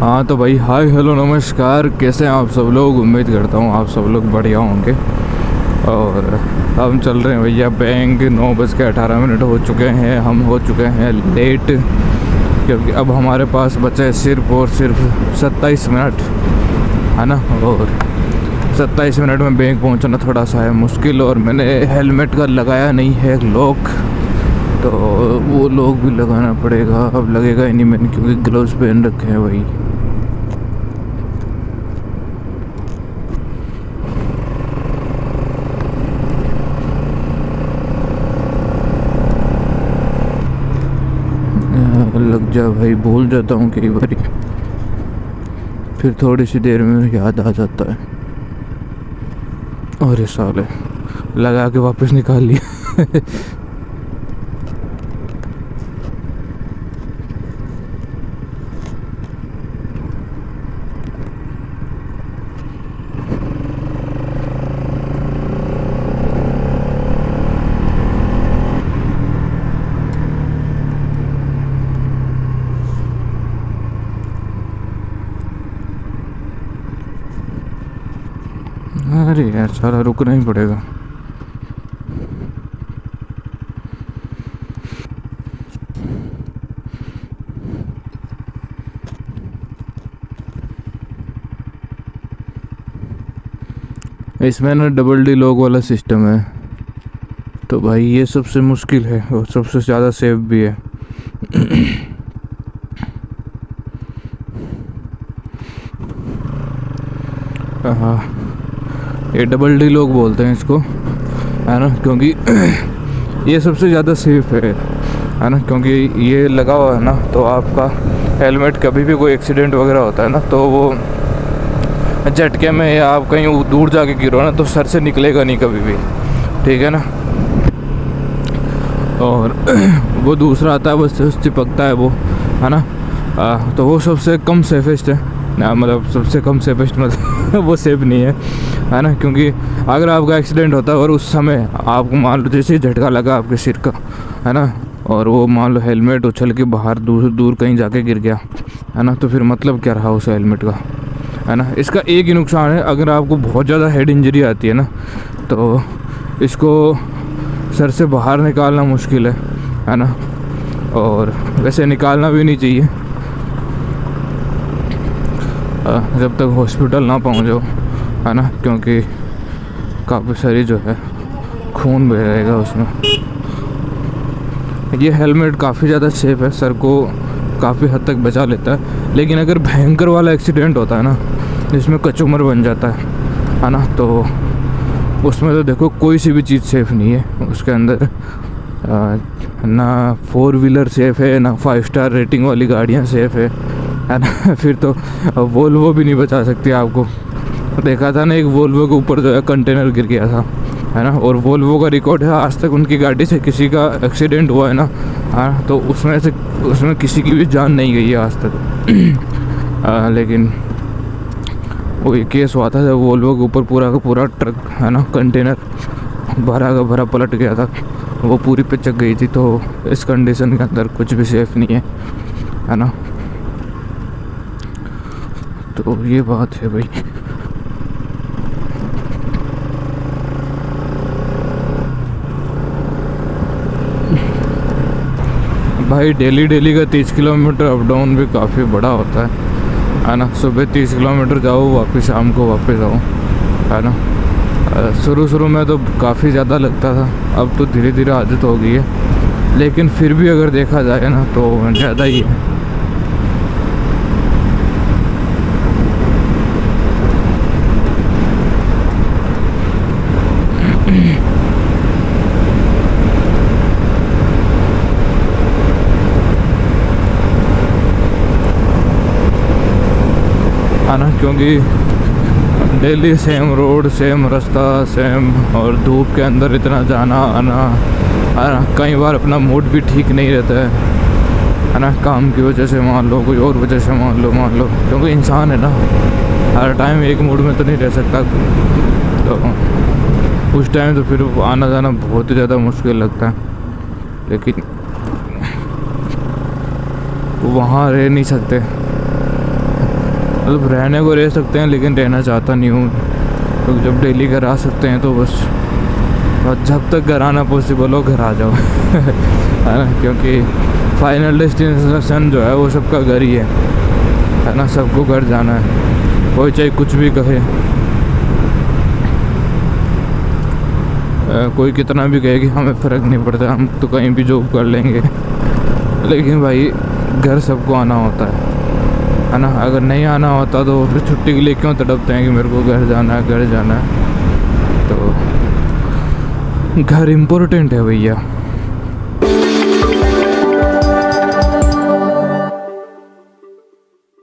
हाँ तो भाई, हाय हेलो नमस्कार, कैसे हैं आप सब लोग। उम्मीद करता हूँ आप सब लोग बढ़िया होंगे। और हम चल रहे हैं भैया बैंक। 9:18 हो चुके हैं, हम हो चुके हैं लेट, क्योंकि अब हमारे पास बचे सिर्फ और सिर्फ 27 मिनट, है ना। और 27 मिनट में बैंक पहुंचना थोड़ा सा है मुश्किल। और मैंने हेलमेट का लगाया नहीं है लॉक, तो वो लॉक भी लगाना पड़ेगा। अब लगेगा ही नहीं मैंने, क्योंकि ग्लव्स पहन रखे हैं भाई। लग जा भाई, भूल जाता हूँ कई बार, फिर थोड़ी सी देर में याद आ जाता है। अरे साले, लगा के वापस निकाल लिया। अरे यार, साला रुकना ही पड़ेगा। इसमें ना डबल डी लॉक वाला सिस्टम है, तो भाई ये सबसे मुश्किल है और सबसे ज़्यादा सेफ भी है। हाँ, ये डबल डी लॉक बोलते हैं इसको, है ना, क्योंकि ये सबसे ज़्यादा सेफ है ना। क्योंकि ये लगा हुआ है ना, तो आपका हेलमेट कभी भी कोई एक्सीडेंट वगैरह होता है ना, तो वो झटके में या आप कहीं दूर जाके गिरो ना, तो सर से निकलेगा नहीं कभी भी, ठीक है ना। और वो दूसरा आता है, बस चिपकता है वो, है ना। तो वो सबसे कम सेफेस्ट है ना, मतलब सबसे कम सेफेस्ट, मतलब वो सेफ नहीं है ना। क्योंकि अगर आपका एक्सीडेंट होता है और उस समय आपको मान लो जैसे झटका लगा आपके सिर का, है ना, और वो मान लो हेलमेट उछल के बाहर दूर दूर कहीं जाके गिर गया, है ना, तो फिर मतलब क्या रहा उस हेलमेट का, है ना। इसका एक ही नुकसान है, अगर आपको बहुत ज़्यादा हेड इंजरी आती है ना, तो इसको सर से बाहर निकालना मुश्किल है ना। और वैसे निकालना भी नहीं चाहिए जब तक हॉस्पिटल ना पहुँचो, है ना, क्योंकि काफ़ी सारी जो है खून बहेगा उसमें। ये हेलमेट काफ़ी ज़्यादा सेफ है, सर को काफ़ी हद तक बचा लेता है। लेकिन अगर भयंकर वाला एक्सीडेंट होता है ना, जिसमें कचूमर बन जाता है ना, तो उसमें तो देखो कोई सी भी चीज़ सेफ़ नहीं है उसके अंदर। ना 4 व्हीलर सेफ़ है, ना 5 स्टार रेटिंग वाली गाड़ियाँ सेफ़ है ना। फिर तो वोल्वो भी नहीं बचा सकती आपको। देखा था ना, एक वोल्वो के ऊपर जो है कंटेनर गिर गया था, है ना। और वोल्वो का रिकॉर्ड है, आज तक उनकी गाड़ी से किसी का एक्सीडेंट हुआ है ना, हाँ, तो उसमें किसी की भी जान नहीं गई है आज तक। लेकिन वो एक केस हुआ था जब वोल्वो के ऊपर पूरा का पूरा ट्रक, है ना, कंटेनर भरा का भरा पलट गया था, वो पूरी पे चक गई थी। तो इस कंडीशन के अंदर कुछ भी सेफ नहीं है ना। तो ये बात है भाई। भाई डेली का 30 किलोमीटर अप डाउन भी काफ़ी बड़ा होता है ना। सुबह 30 किलोमीटर जाओ, वापस शाम को वापस आओ, है ना। शुरू में तो काफ़ी ज़्यादा लगता था, अब तो धीरे धीरे आदत हो गई है। लेकिन फिर भी अगर देखा जाए ना, तो ज़्यादा ही है। है ना, क्योंकि डेली सेम रोड, सेम रास्ता, सेम, और धूप के अंदर इतना जाना आना, है ना। कई बार अपना मूड भी ठीक नहीं रहता है ना, काम की वजह से मान लो, कोई और वजह से मान लो, क्योंकि इंसान है ना, हर टाइम एक मूड में तो नहीं रह सकता। तो उस टाइम तो फिर आना जाना बहुत ही ज़्यादा मुश्किल लगता है। लेकिन वहाँ रह नहीं सकते, मतलब रहने को रह सकते हैं, लेकिन रहना चाहता नहीं हूँ। तो जब डेली घर आ सकते हैं तो बस, और जब तक घर आना पॉसिबल हो घर आ जाओ है ना, क्योंकि फाइनल डेस्टिनेशन जो है वो सबका घर ही है ना। सबको घर जाना है, कोई चाहे कुछ भी कहे, कोई कितना भी कहे कि हमें फ़र्क नहीं पड़ता, हम तो कहीं भी जॉब कर लेंगे, लेकिन भाई घर सबको आना होता है ना। अगर नहीं आना होता तो फिर छुट्टी के लिए क्यों तड़पते हैं कि मेरे को घर जाना है, घर जाना है। तो घर इम्पोर्टेंट है भैया।